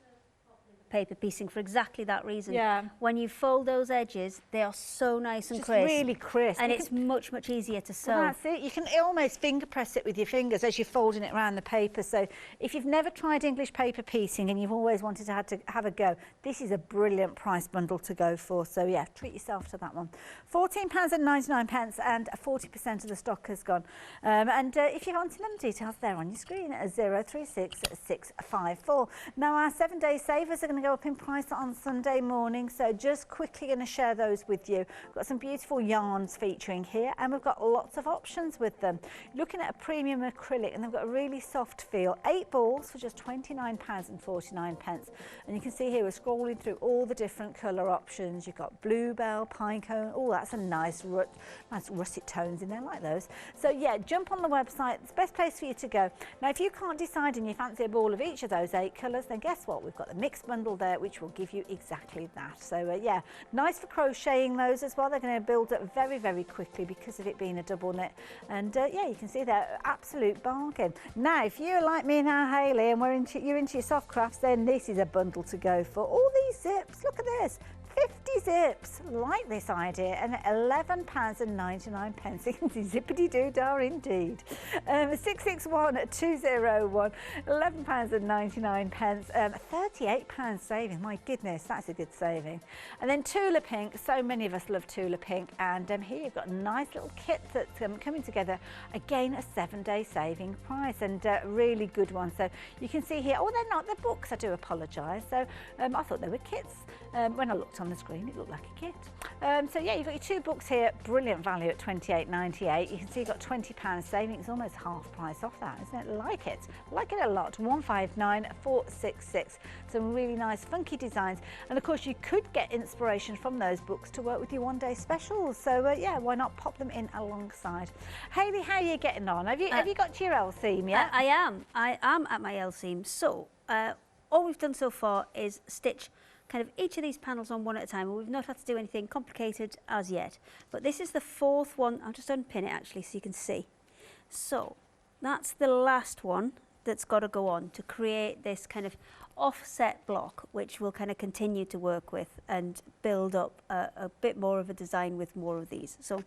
B: Paper piecing for exactly that reason.
A: Yeah.
B: When you fold those edges, they are so nice and
A: just
B: crisp.
A: Really crisp.
B: And it's much easier to sew.
A: Well, that's it. You can almost finger press it with your fingers as you're folding it around the paper. So if you've never tried English paper piecing and you've always wanted to have a go, this is a brilliant price bundle to go for. So yeah, treat yourself to that one. £14.99 and 40% of the stock has gone. If you want to know the details, they're on your screen at 036654. Now our 7-day savers are going to go up in price on Sunday morning, so just quickly going to share those with you. We've got some beautiful yarns featuring here and we've got lots of options with them. Looking at a premium acrylic and they've got a really soft feel. 8 balls for just £29.49, and you can see here we're scrolling through all the different colour options. You've got bluebell, pinecone. Oh, that's a nice russet tones in there, like those. So yeah, jump on the website. It's the best place for you to go. Now if you can't decide and you fancy a ball of each of those 8 colours, then guess what, we've got the mixed bundle there which will give you exactly that. So yeah, nice for crocheting those as well. They're going to build up very quickly because of it being a double knit, and yeah, you can see they're absolute bargain. Now if you're like me now, Hayley, and you're into your soft crafts, then this is a bundle to go for. All these zips, look at this, 50 zips, like this idea, and £11.99. Zippity-doo-dah indeed. 661201, £11.99, £38 saving. My goodness, that's a good saving. And then Tula Pink, so many of us love Tula Pink, and here you've got a nice little kit that's coming together. Again, a 7-day saving price, and really good one. So you can see here, oh, they're not, they're books, I do apologise. So I thought they were kits. When I looked on the screen, it looked like a kit. So yeah, you've got your 2 books here, brilliant value at £28.98. You can see you've got £20 saving. It's almost half price off that, isn't it? Like it a lot. 159466. Some really nice funky designs, and of course you could get inspiration from those books to work with your 1-day specials. So yeah, why not pop them in alongside. Hayley, how are you getting on? Have you got to your L seam yet?
B: I am at my L seam. So all we've done so far is stitch kind of each of these panels on one at a time, and we've not had to do anything complicated as yet. But this is the 4th one. I'll just unpin it actually so you can see. So that's the last one that's got to go on to create this kind of offset block, which we'll kind of continue to work with and build up a bit more of a design with more of these. So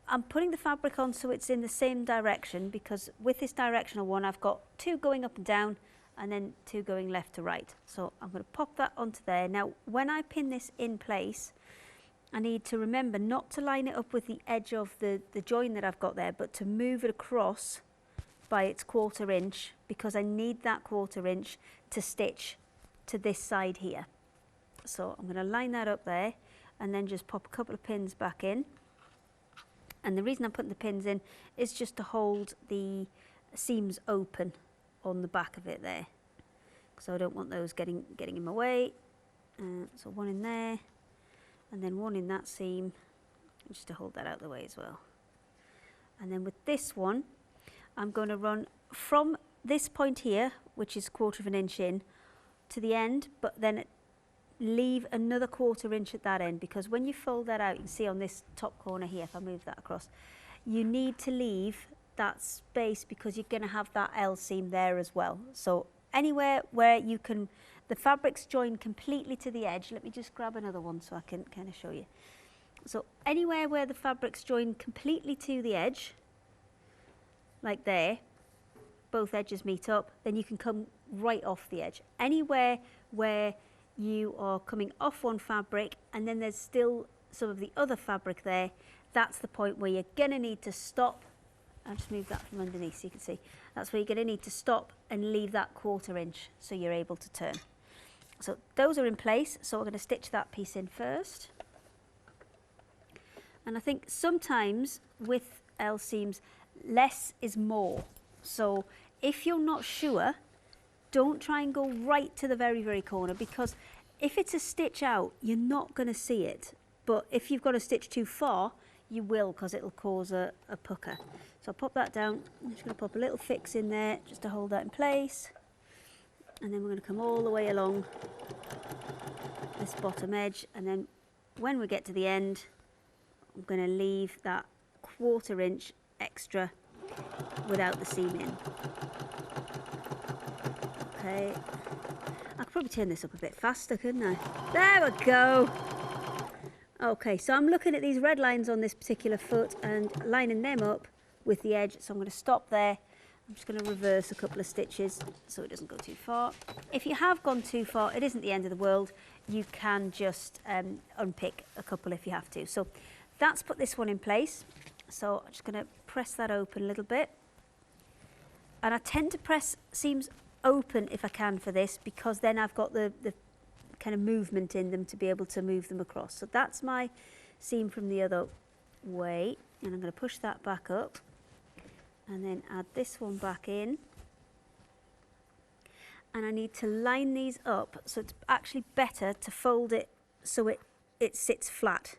B: I'm putting the fabric on so it's in the same direction, because with this directional one I've got 2 going up and down and then 2 going left to right. So I'm going to pop that onto there. Now when I pin this in place, I need to remember not to line it up with the edge of the join that I've got there, but to move it across by its 1/4 inch, because I need that 1/4 inch to stitch to this side here. So I'm going to line that up there and then just pop a couple of pins back in. And the reason I'm putting the pins in is just to hold the seams open on the back of it there, so I don't want those getting in my way. So 1 in there and then 1 in that seam, just to hold that out of the way as well. And then with this one I'm going to run from this point here, which is 1/4 inch in, to the end, but then leave another 1/4 inch at that end, because when you fold that out, you can see on this top corner here, if I move that across, you need to leave that space because you're going to have that L seam there as well. So anywhere where you can, the fabric's joined completely to the edge. Let me just grab another one so I can kind of show you. So anywhere where the fabric's joined completely to the edge, like there, both edges meet up, then you can come right off the edge. Anywhere where you are coming off one fabric and then there's still some of the other fabric there, that's the point where you're going to need to stop I'll just move that from underneath so you can see. That's where you're going to need to stop and leave that 1/4 inch so you're able to turn. So those are in place, so we're going to stitch that piece in first. And I think sometimes with L seams, less is more. So if you're not sure, don't try and go right to the very, very corner, because if it's a stitch out, you're not going to see it. But if you've got a stitch too far, you will, because it'll cause a pucker. So I'll pop that down. I'm just going to pop a little fix in there just to hold that in place. And then we're going to come all the way along this bottom edge. And then when we get to the end, I'm going to leave that 1/4 inch extra without the seam in. Okay. I could probably turn this up a bit faster, couldn't I? There we go. Okay, so I'm looking at these red lines on this particular foot and lining them up with the edge. So I'm going to stop there. I'm just going to reverse a couple of stitches so it doesn't go too far. If you have gone too far, it isn't the end of the world. You can just unpick a couple if you have to. So that's put this one in place. So I'm just going to press that open a little bit. And I tend to press seams open if I can for this, because then I've got the kind of movement in them to be able to move them across. So that's my seam from the other way, and I'm going to push that back up and then add this one back in, and I need to line these up, so it's actually better to fold it so it sits flat.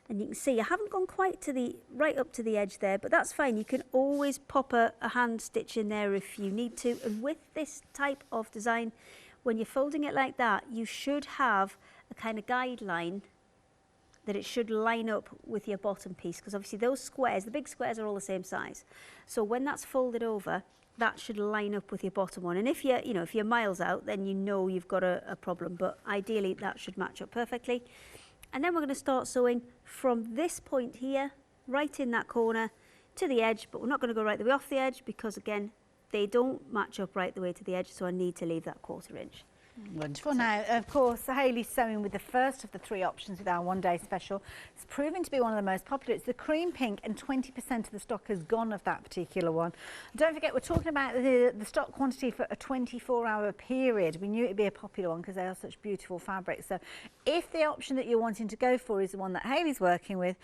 B: And you can see I haven't gone quite to the right up to the edge there, but that's fine. You can always pop a hand stitch in there if you need to. And with this type of design, when you're folding it like that, you should have a kind of guideline that it should line up with your bottom piece, because obviously those squares, the big squares, are all the same size. So when that's folded over, that should line up with your bottom one. And if you're miles out, then you know you've got a problem. But ideally, that should match up perfectly. And then we're going to start sewing from this point here, right in that corner, to the edge, but we're not going to go right the way off the edge, because again, they don't match up right the way to the edge, so I need to leave that 1/4 inch.
A: Wonderful. Now, of course, Hayley's sewing with the first of the 3 options with our one-day special. It's proven to be one of the most popular. It's the cream pink, and 20% of the stock has gone of that particular one. Don't forget, we're talking about the stock quantity for a 24-hour period. We knew it would be a popular one because they are such beautiful fabrics. So if the option that you're wanting to go for is the one that Hayley's working with,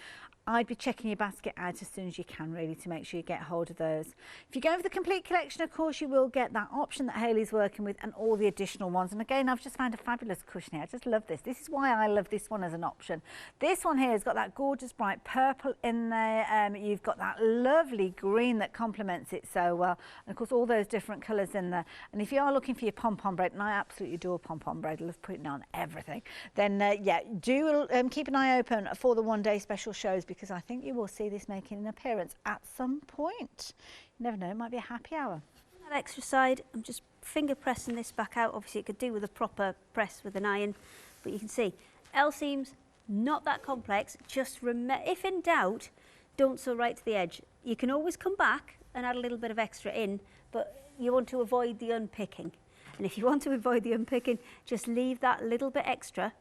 A: I'd be checking your basket out as soon as you can, really, to make sure you get hold of those. If you go for the complete collection, of course, you will get that option that Hayley's working with and all the additional ones. And again, I've just found a fabulous cushion here. I just love this. This is why I love this one as an option. This one here has got that gorgeous bright purple in there. You've got that lovely green that complements it so well. And of course, all those different colours in there. And if you are looking for your pom-pom braid, and I absolutely adore pom-pom braid, I love putting it on everything, then yeah, do keep an eye open for the one-day special shows, because I think you will see this making an appearance at some point. You never know, it might be a happy hour.
B: That extra side, I'm just finger pressing this back out. Obviously it could do with a proper press with an iron, but you can see L seams, not that complex. Just remember, if in doubt, don't sew right to the edge. You can always come back and add a little bit of extra in, but you want to avoid the unpicking. And if you want to avoid the unpicking, just leave that little bit extra.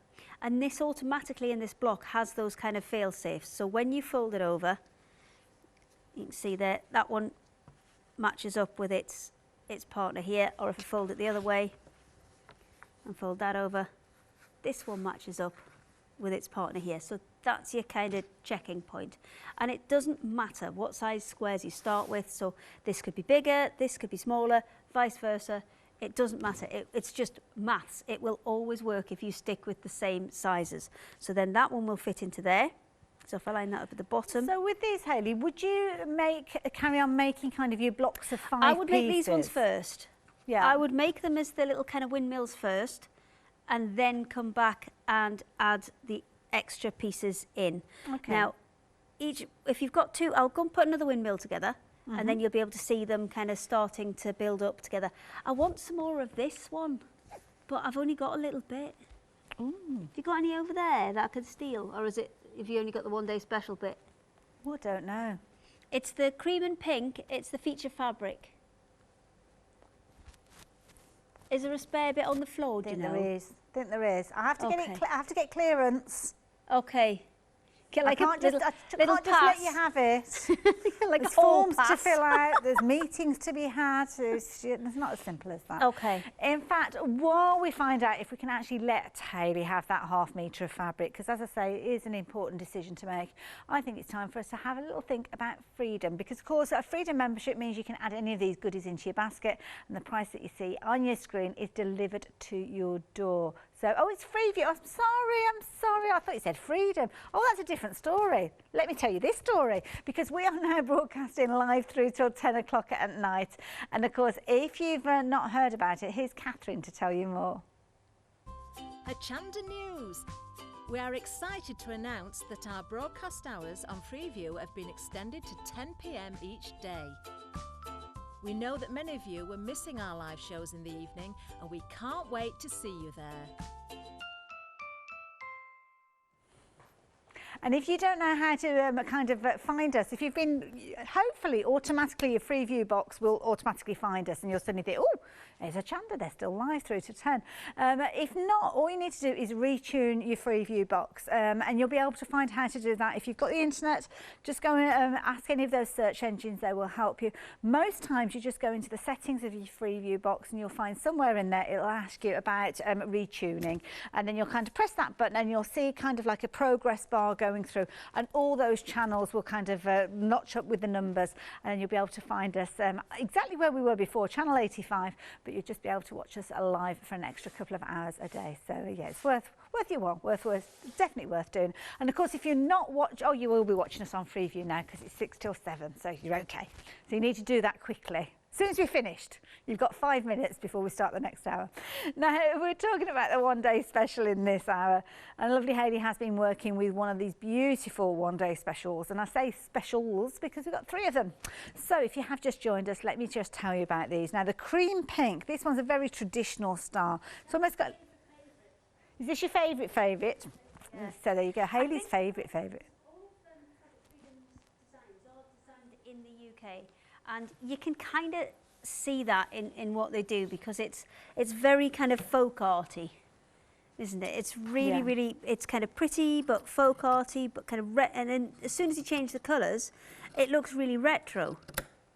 B: And this automatically in this block has those kind of fail safes. So when you fold it over, you can see there, that one matches up with its partner here. Or if I fold it the other way and fold that over, this one matches up with its partner here. So that's your kind of checking point. And it doesn't matter what size squares you start with. So this could be bigger, this could be smaller, vice versa. It doesn't matter. It's just maths. It will always work if you stick with the same sizes. So then that one will fit into there. So if I line that up at the bottom.
A: So with these, Hayley, would you carry on making kind of your blocks of 5
B: I would
A: pieces?
B: make these ones first.
A: Yeah.
B: I would make them as the little kind of windmills first, and then come back and add the extra pieces in.
A: Okay.
B: Now, if you've got 2, I'll go and put another windmill together. And then you'll be able to see them kind of starting to build up together. I want some more of this one, but I've only got a little bit.
A: Ooh.
B: Have you got any over there that I could steal? Or is it, if you only got the one-day special bit?
A: Oh, I don't know.
B: It's the cream and pink. It's the feature fabric. Is there a spare bit on the floor, do you know?
A: I think there is. I have to get clearance.
B: Okay. Get like
A: I can't
B: little
A: just let you have it.
B: Like
A: there's
B: a hall
A: forms
B: pass.
A: to fill out, there's meetings to be had. It's not as simple as that.
B: Okay.
A: In fact, while we find out if we can actually let Hayley have that ½ metre of fabric, because as I say, it is an important decision to make, I think it's time for us to have a little think about freedom, because of course a freedom membership means you can add any of these goodies into your basket, and the price that you see on your screen is delivered to your door. So, oh, it's Freeview. I'm sorry. I thought you said freedom. Oh, that's a different story. Let me tell you this story, because we are now broadcasting live through till 10 o'clock at night. And of course, if you've not heard about it, here's Catherine to tell you more.
C: Hochanda News. We are excited to announce that our broadcast hours on Freeview have been extended to 10 p.m. each day. We know that many of you were missing our live shows in the evening, and we can't wait to see you there.
A: And if you don't know how to find us, if you've been, hopefully automatically your Freeview box will automatically find us, and you'll suddenly think, oh, there's Hochanda, they're still live through to 10. If not, all you need to do is retune your Freeview box, and you'll be able to find how to do that. If you've got the internet, just go and ask any of those search engines, they will help you. Most times you just go into the settings of your Freeview box and you'll find somewhere in there, it'll ask you about retuning, and then you'll kind of press that button and you'll see kind of like a progress bar going through, and all those channels will kind of notch up with the numbers, and you'll be able to find us exactly where we were before, channel 85, but you'll just be able to watch us live for an extra couple of hours a day. So yeah, it's worth your while, definitely worth doing. And of course, if you're not you will be watching us on Freeview now, because it's 6 till 7, so you're okay. So you need to do that quickly. As soon as we're finished, you've got 5 minutes before we start the next hour. Now, we're talking about the one-day special in this hour, and lovely Hayley has been working with one of these beautiful one-day specials, and I say specials because we've got 3 of them. So if you have just joined us, let me just tell you about these. Now, the cream pink, this one's a very traditional style. It's almost got... Is this your favourite? Yeah. So there you go, Hayley's favourite.
B: All of them freedom designs are designed in the UK. And you can kind of see that in what they do, because it's very kind of folk arty, isn't it? It's really, it's kind of pretty but folk arty, but kind of and then as soon as you change the colours, it looks really retro.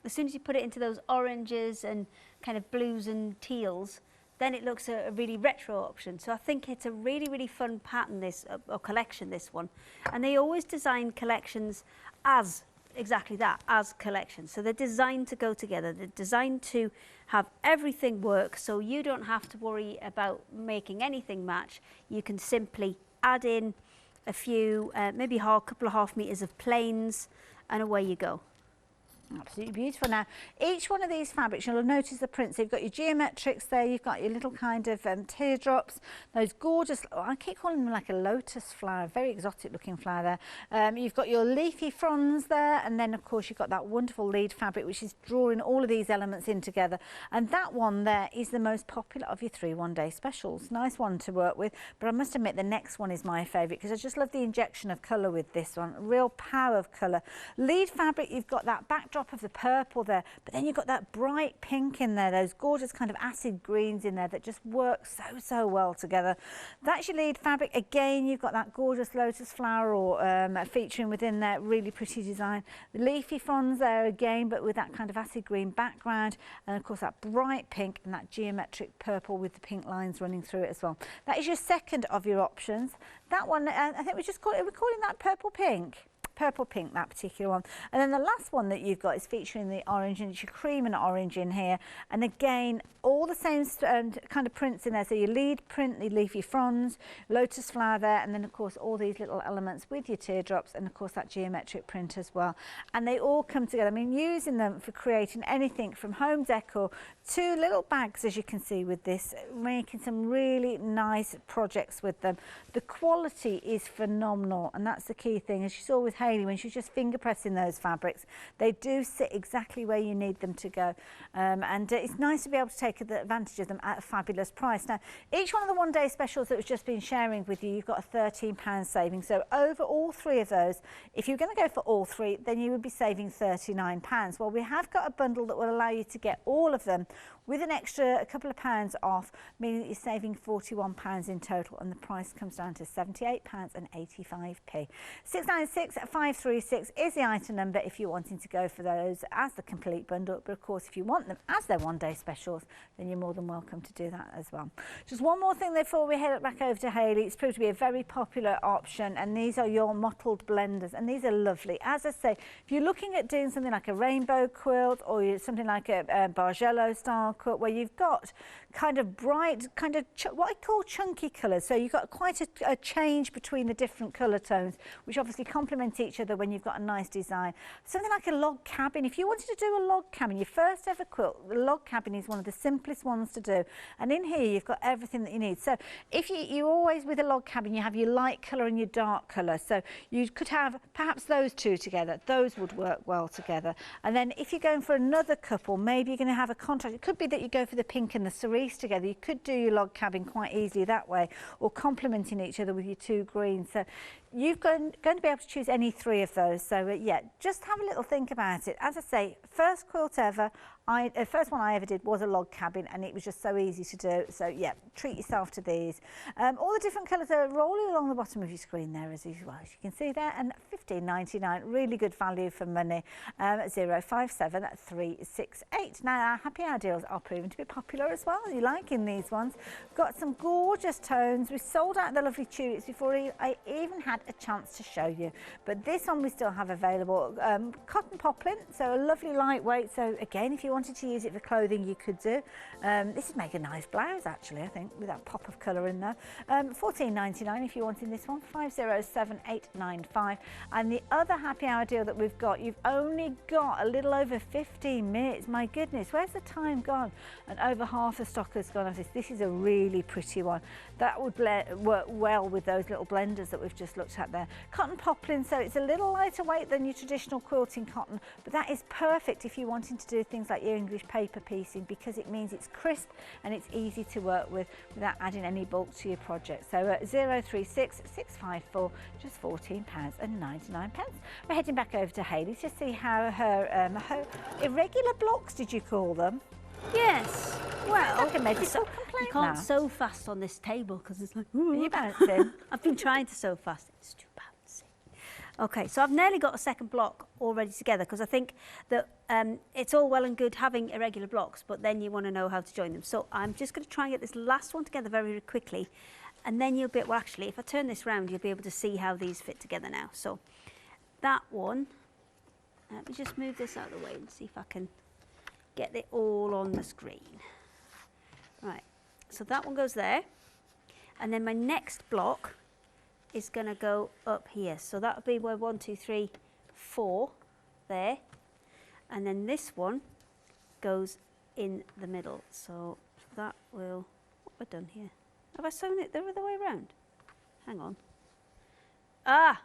B: As soon as you put it into those oranges and kind of blues and teals, then it looks a really retro option. So I think it's a really fun pattern, this or collection, this one. And they always design collections as exactly that, as collections. So they're designed to go together. They're designed to have everything work, so you don't have to worry about making anything match. You can simply add in a few, maybe a couple of ½ meters of plains, and away you go.
A: Absolutely beautiful. Now, each one of these fabrics, you'll notice the prints. So you've got your geometrics there, you've got your little kind of teardrops, those gorgeous, I keep calling them like a lotus flower, very exotic looking flower there. You've got your leafy fronds there, and then of course you've got that wonderful lead fabric, which is drawing all of these elements in together. And that one there is the most popular of your 3 one-day specials. Nice one to work with, but I must admit the next one is my favourite, because I just love the injection of colour with this one, real power of colour. Lead fabric, you've got that backdrop of the purple there, but then you've got that bright pink in there, those gorgeous kind of acid greens in there that just work so well together. That's your lead fabric. Again, you've got that gorgeous lotus flower or featuring within there, really pretty design. The leafy fronds there again, but with that kind of acid green background, and of course that bright pink and that geometric purple with the pink lines running through it as well. That is your second of your options. That one, I think we're calling that purple pink, that particular one. And then the last one that you've got is featuring the orange, and it's your cream and orange in here. And again, all the same kind of prints in there. So your lead print, the leafy fronds, lotus flower there, and then of course all these little elements with your teardrops, and of course that geometric print as well. And they all come together. I mean, using them for creating anything from home decor to little bags, as you can see with this, making some really nice projects with them. The quality is phenomenal, and that's the key thing. As you saw with Hayley when she was just finger pressing those fabrics. They do sit exactly where you need them to go. And it's nice to be able to take advantage of them at a fabulous price. Now, each one of the one-day specials that we've just been sharing with you, you've got a £13 saving. So over all three of those, if you're going to go for all three, then you would be saving £39. Well, we have got a bundle that will allow you to get all of them with an extra a couple of pounds off, meaning that you're saving £41 in total, and the price comes down to £78.85. 696 536 is the item number if you're wanting to go for those as the complete bundle. But of course, if you want them as their one-day specials, then you're more than welcome to do that as well. Just one more thing before we head back over to Hayley. It's proved to be a very popular option, and these are your mottled blenders, and these are lovely. As I say, if you're looking at doing something like a rainbow quilt or something like a Bargello style quilt where you've got kind of bright, kind of what I call chunky colours, so you've got quite a change between the different colour tones, which obviously complement each other when you've got a nice design. Something like a log cabin. If you wanted to do a log cabin, your first ever quilt, the log cabin is one of the simplest ones to do, and in here you've got everything that you need. So if you always, with a log cabin, you have your light colour and your dark colour, so you could have perhaps those two together. Those would work well together. And then if you're going for another couple, maybe you're going to have a contrast. It could be that you go for the pink and the cerise together. You could do your log cabin quite easily that way, or complementing each other with your two greens. So you're going to be able to choose any three of those. So yeah, just have a little think about it. As I say, first quilt ever. First one I ever did was a log cabin, and it was just so easy to do. So yeah, treat yourself to these. All the different colours are rolling along the bottom of your screen there as well, as you can see there, and £15.99, really good value for money. 057368. Now our happy hour deals are proving to be popular as well. You're liking these ones. We've got some gorgeous tones. We sold out the lovely tulips before I even had a chance to show you, but this one we still have available. Cotton poplin, so a lovely lightweight. So again, if you wanted to use it for clothing, you could do. This would make a nice blouse actually, I think, with that pop of colour in there. £14.99 if you're wanting this one. 507895. And the other happy hour deal that we've got, you've only got a little over 15 minutes. My goodness, where's the time gone? And over half the stock has gone off this. This is a really pretty one. That would work well with those little blenders that we've just looked at there. Cotton poplin, so it's a little lighter weight than your traditional quilting cotton, but that is perfect if you're wanting to do things like your English paper piecing, because it means it's crisp and it's easy to work with without adding any bulk to your project. So 036 654, just £14.99. We're heading back over to Hayley to see how her irregular blocks, did you call them?
B: Yes. Well,
A: you
B: can't sew fast on this table because it's like, ooh.
A: Are you bouncing?
B: I've been trying to sew fast. It's too bouncy. Okay, so I've nearly got a second block already together, because I think that it's all well and good having irregular blocks, but then you want to know how to join them. So I'm just going to try and get this last one together very, very quickly, and then you'll be, well actually, if I turn this round, you'll be able to see how these fit together now. So that one, let me just move this out of the way and see if I can get it all on the screen. Right, so that one goes there, and then my next block is going to go up here. So that'll be where 1, 2, 3, 4 there, and then this one goes in the middle. So that will, what have I done here? Have I sewn it the other way around? Hang on. Ah,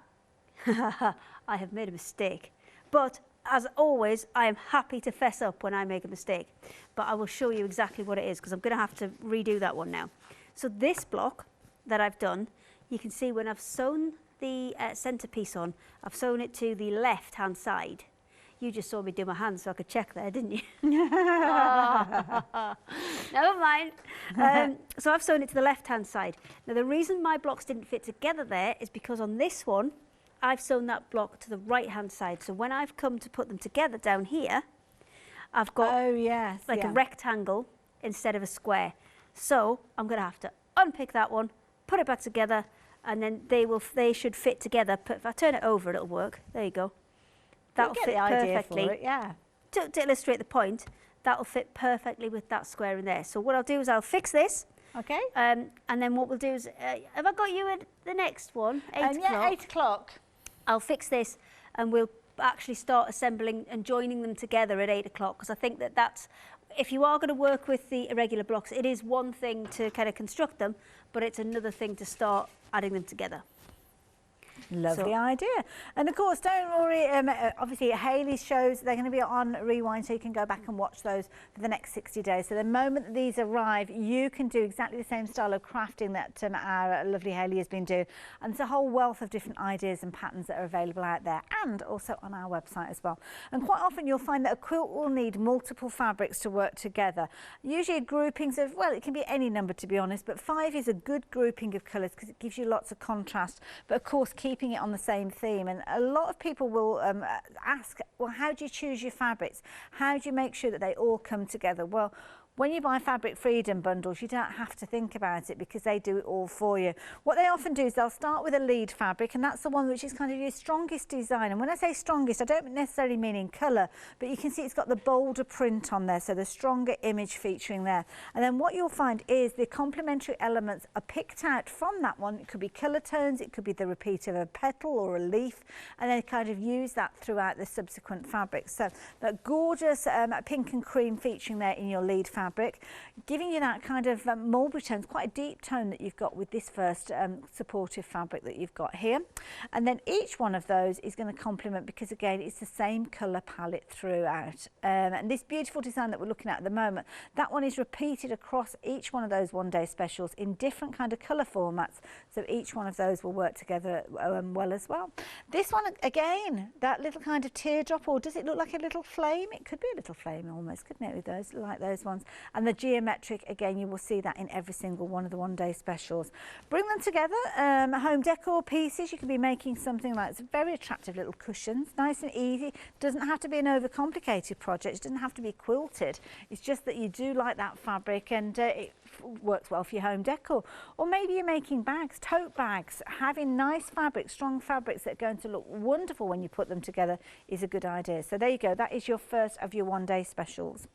B: I have made a mistake, but as always, I am happy to fess up when I make a mistake, but I will show you exactly what it is, because I'm going to have to redo that one now. So this block that I've done, you can see when I've sewn the centrepiece on, I've sewn it to the left-hand side. You just saw me do my hand so I could check there, didn't you? Oh, never mind. So I've sewn it to the left-hand side. Now the reason my blocks didn't fit together there is because on this one, I've sewn that block to the right-hand side. So when I've come to put them together down here, I've got a rectangle instead of a square. So I'm going to have to unpick that one, put it back together, and then they should fit together. If I turn it over, it'll work. There you go. That'll fit perfectly. For it, yeah. To illustrate the point, that'll fit perfectly with that square in there. So what I'll do is I'll fix this.
A: Okay.
B: And then what we'll do is, have I got you at the next one? 8 o'clock?
A: Yeah, 8 o'clock.
B: I'll fix this, and we'll actually start assembling and joining them together at 8 o'clock, because I think that that's, if you are going to work with the irregular blocks, it is one thing to kind of construct them, but it's another thing to start adding them together.
A: Lovely idea. And of course, don't worry, obviously Hayley's shows, they're going to be on Rewind, so you can go back and watch those for the next 60 days. So the moment that these arrive, you can do exactly the same style of crafting that our lovely Hayley has been doing. And it's a whole wealth of different ideas and patterns that are available out there, and also on our website as well. And quite often you'll find that a quilt will need multiple fabrics to work together. Usually groupings of, well, it can be any number to be honest, but 5 is a good grouping of colours because it gives you lots of contrast, but of course keeping it on the same theme. And a lot of people will ask, well, how do you choose your fabrics? How do you make sure that they all come together? Well, when you buy Fabric Freedom bundles, you don't have to think about it because they do it all for you. What they often do is they'll start with a lead fabric, and that's the one which is kind of your strongest design. And when I say strongest, I don't necessarily mean in colour, but you can see it's got the bolder print on there, so the stronger image featuring there. And then what you'll find is the complementary elements are picked out from that one. It could be colour tones, it could be the repeat of a petal or a leaf, and then kind of use that throughout the subsequent fabrics. So that gorgeous pink and cream featuring there in your lead fabric, giving you that kind of mulberry tones, quite a deep tone that you've got with this first supportive fabric that you've got here. And then each one of those is going to complement, because again it's the same colour palette throughout. And this beautiful design that we're looking at the moment, that one is repeated across each one of those one-day specials in different kind of colour formats, so each one of those will work together well as well. This one again, that little kind of teardrop, or does it look like a little flame? It could be a little flame almost, couldn't it, with those, like those ones. And the geometric, again, you will see that in every single one of the one-day specials. Bring them together, home decor pieces. You could be making something like very attractive little cushions, nice and easy. Doesn't have to be an overcomplicated project. It doesn't have to be quilted. It's just that you do like that fabric, and it works well for your home decor. Or maybe you're making bags, tote bags. Having nice fabrics, strong fabrics that are going to look wonderful when you put them together is a good idea. So there you go. That is your first of your one-day specials.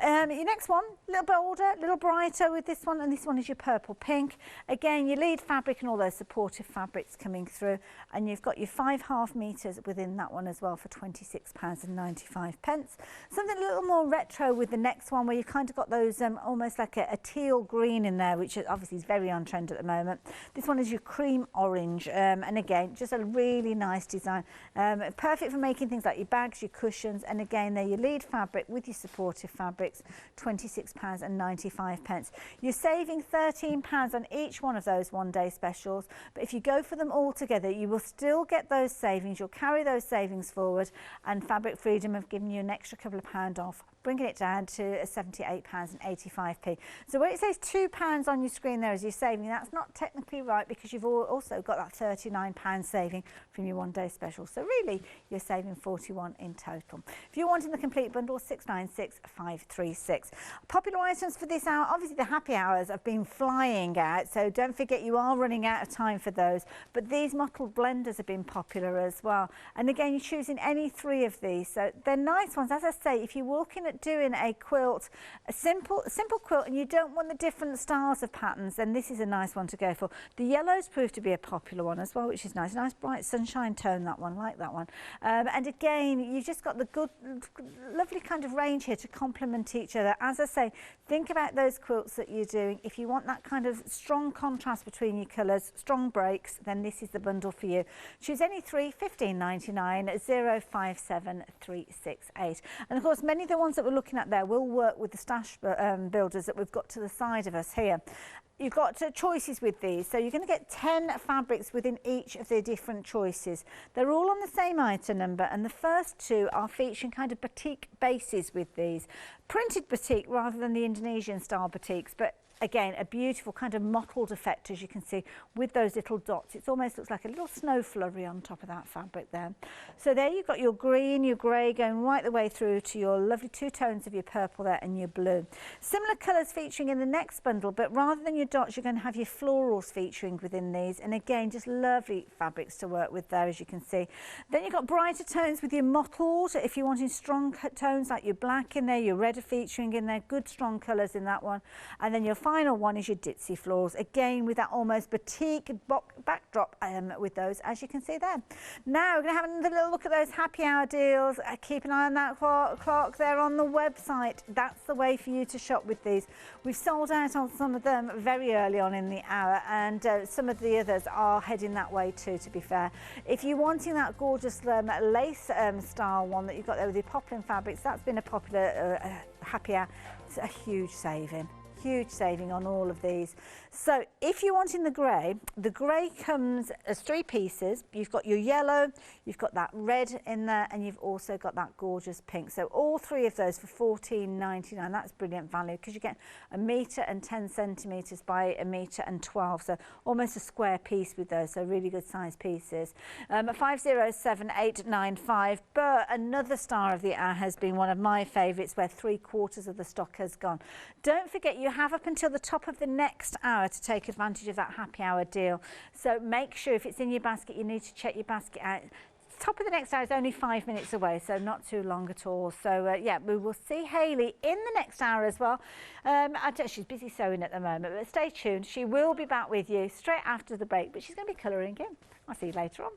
A: Your next one, a little bolder, a little brighter with this one, and this one is your purple pink. Again, your lead fabric and all those supportive fabrics coming through, and you've got your 5.5 metres within that one as well for £26.95. Something a little more retro with the next one, where you've kind of got those almost like a teal green in there, which obviously is very on trend at the moment. This one is your cream orange, and again, just a really nice design. Perfect for making things like your bags, your cushions, and again, they're your lead fabric with your supportive fabrics, £26.95. You're saving £13 on each one of those one-day specials, but if you go for them all together, you will still get those savings. You'll carry those savings forward, and Fabric Freedom have given you an extra couple of pound off, bringing it down to £78.85. So where it says £2 on your screen there as you're saving, that's not technically right, because you've also got that £39 saving from your one-day special. So really, you're saving £41 in total. If you're wanting the complete bundle, 696-536. Popular items for this hour, obviously the happy hours have been flying out, so don't forget you are running out of time for those. But these mottled blenders have been popular as well. And again, you're choosing any 3 of these. So they're nice ones. As I say, if you're looking at doing a quilt, a simple quilt, and you don't want the different styles of patterns, then this is a nice one to go for. The yellows prove to be a popular one as well, which is nice. Nice bright sunshine tone, that one, like that one. And again, you've just got the good, lovely kind of range here to complement each other. As I say, think about those quilts that you're doing. If you want that kind of strong contrast between your colours, strong breaks, then this is the bundle for you. Choose any 3, £15.99, 057368. And of course, many of the ones that we're looking at there will work with the stash builders that we've got to the side of us here. You've got choices with these, so you're going to get 10 fabrics within each of the different choices. They're all on the same item number, and the first 2 are featuring kind of batik bases with these. Printed batik rather than the Indonesian style batiks, but again, a beautiful kind of mottled effect, as you can see, with those little dots. It almost looks like a little snow flurry on top of that fabric there. So there you've got your green, your grey, going right the way through to your lovely 2 tones of your purple there and your blue. Similar colours featuring in the next bundle, but rather than your dots, you're going to have your florals featuring within these. And again, just lovely fabrics to work with there, as you can see. Then you've got brighter tones with your mottled. If you're wanting strong tones like your black in there, your red are featuring in there, good strong colours in that one. And then your final one is your ditzy floors, again with that almost batik backdrop with those, as you can see there. Now we're going to have another little look at those happy hour deals. Keep an eye on that clock there on the website. That's the way for you to shop with these. We've sold out on some of them very early on in the hour, and some of the others are heading that way too, to be fair. If you're wanting that gorgeous lace style one that you've got there with your poplin fabrics, that's been a popular happy hour. It's a huge saving on all of these. So if you're wanting the grey comes as 3 pieces. You've got your yellow, you've got that red in there, and you've also got that gorgeous pink. So all 3 of those for $14.99. That's brilliant value, because you get 1 metre and 10 centimetres by 1 metre and 12, so almost a square piece with those, so really good size pieces. 507895. But another star of the hour has been one of my favourites, where 3/4 of the stock has gone. Don't forget, you have up until the top of the next hour to take advantage of that happy hour deal. So make sure if it's in your basket, you need to check your basket out. Top of the next hour is only 5 minutes away, so not too long at all. So yeah, we will see Hayley in the next hour as well. She's busy sewing at the moment, but stay tuned. She will be back with you straight after the break, but she's going to be colouring in. I'll see you later on.